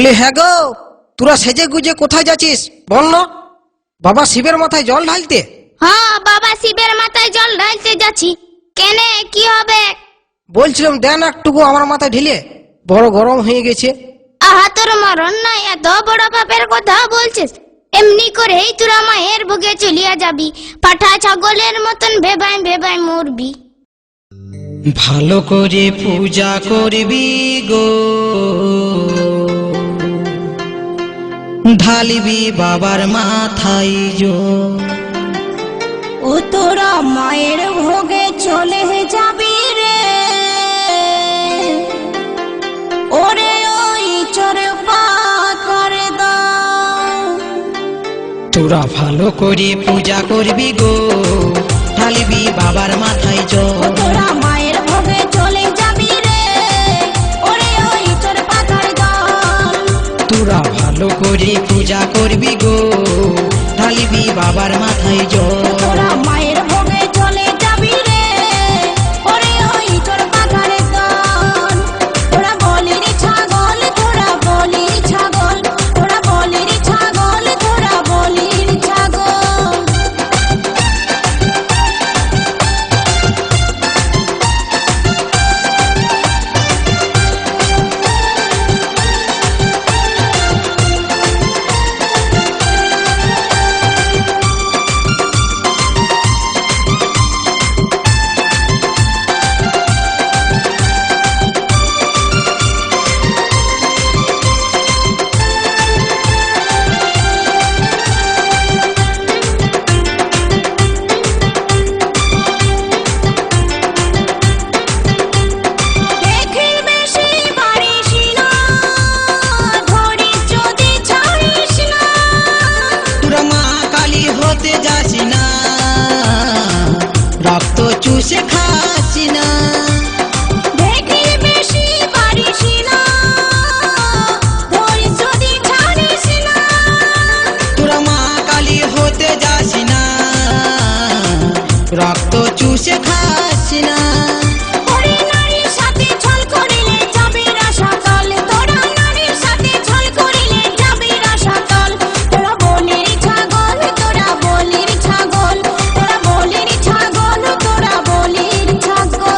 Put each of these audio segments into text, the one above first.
বলি হ্যাঁ গো, তোরা সেজে গুজে কোথায় যাচ্ছিস বল না? বাবা শিবের মাথায় জল ঢালতে? হ্যাঁ বাবা শিবের মাথায় জল ঢালতে যাচ্ছি। কেনে কি হবে? বলছিলাম দেন একটুকু আমার মাথায় ঢেলে, বড় গরম হয়ে গেছে। আহা তোর মরণ নাই, এত বড় পাপের কথা বলছিস? এমনি করেই তোরা মায়ের ভোগে চলিয়া যাবি, পাঠা ছাগলের মতন ভেবাই ভেবাই মরবি। ভালো করে পূজা করবি গো, ঢালিবি বাবার মাথায় জল। ও তোরা মায়ের ভোগে চলে যাবি রে, ওরে ওই চরে পা করে দাও। তোরা ভালো করে পূজা করবি গো, ঢালিবি বাবার মাথায় ও জল। তোরা মায়ের ভোগে চলে যাবি রে, ওরে ওই চরে পা করে দাও। তোরা ভালো করে পূজা করবি গো, ঢালিবি বাবার মাথায় জল। তোরা মায়ের ভোগে চলে যাবি রে, ওরে ওই চরে পা করে দাও। তোরা বলির ছাগল, তোরা বলির ছাগল, তোরা বলির ছাগল, তোরা বলির ছাগল। দেখের বেশি বাড়িস না, ধরিস যদি ছাড়িস না। তোরা মা কালী হতে যাস না, রক্ত চুষে খাস না। দেখের বেশি বাড়িস না, ধরিস যদি ছাড়িস না। তোরা মা কালী হতে যাস না, রক্ত চুষে খাস না। ওরে নারীর সাথে ছল করিলে যাবে রাসাতল, তোরা নারীর সাথে ছল করিলে যাবে রাসাতল। তোরা বলির ছাগল, তোরা বলির ছাগল, তোরা বলির ছাগল, তোরা বলির ছাগল।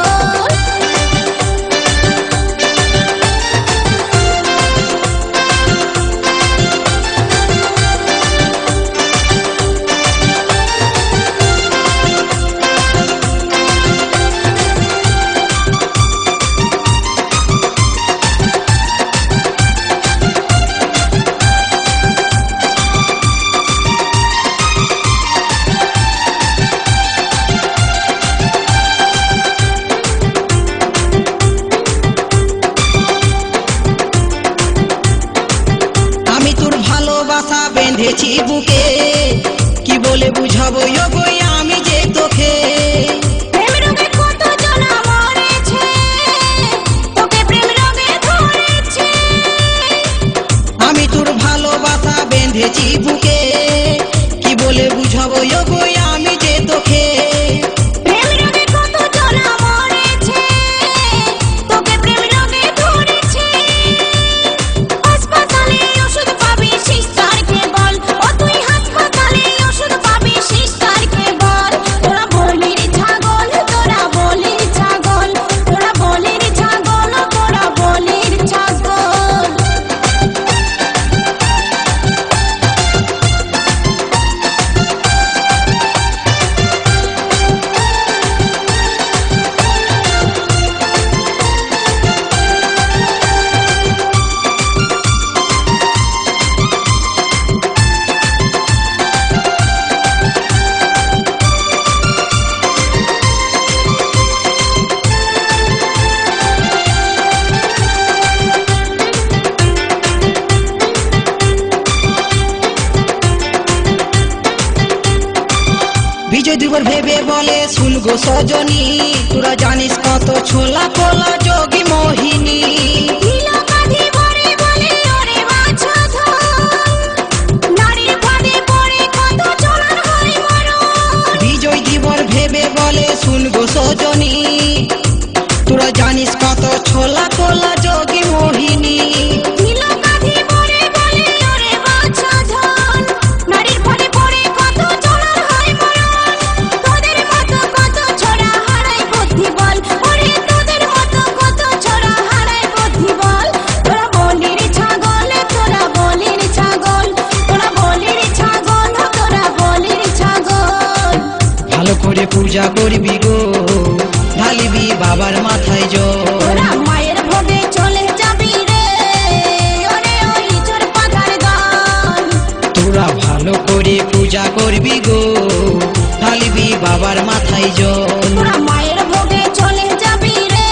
আমি তোর ভালোবাসা বেঁধেছি বুকে, কি বলে বুঝাবো গো আমি যে তোকে। প্রেম রোগে কত জনা মরেছে, তোকে প্রেম রোগে ধরেছে। আমি তোর ভালোবাসা বেঁধেছি বুকে, কি বলে বুঝাবো গো আমি যে তোকে। প্রেম রোগে কত জনা মরেছে, তোকে প্রেম রোগে ধরেছে। হাসপাতালে ওষুধ পাবি সিস্টারকে বল, ও তুই হাসপাতালে ওষুধ পাবি সিস্টারকে বল। তোরা বলির ছাগল, তোরা বলির ছাগল, তোরা বলির ছাগল, তোরা বলির ছাগল। বিজয় দুবার ভেবে বলে শুন গো সজনী, তোরা জানিস কত ছোলা কোলা যোগী মোহিনী। নীলকাঠি ভরে বলে ওরে বাছা ধন, নারীর ফাঁদে পড়ে কত চলার হয় মরণ। বিজয় দিবর ভেবে বলে শুন গো সজনী, তোরা জানিস কত ছোলা কোলা যোগী মোহিনী। নীলকাঠি করে পূজা করবি গো ঢালিবি বাবার মাথায় জল তোরা মায়ের ভোগে চলে যাবি রে ওরে ওই ইঁচড় পাতার দল তোরা ভালো করে পূজা করবি গো ঢালিবি বাবার মাথায় জল তোরা মায়ের ভোগে চলে যাবি রে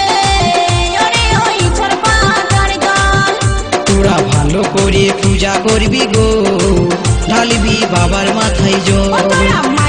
ওরে ওই ইঁচড় পাতার দল তোরা ভালো করে পূজা করবি গো ঢালিবি বাবার মাথায় ও তোরা জল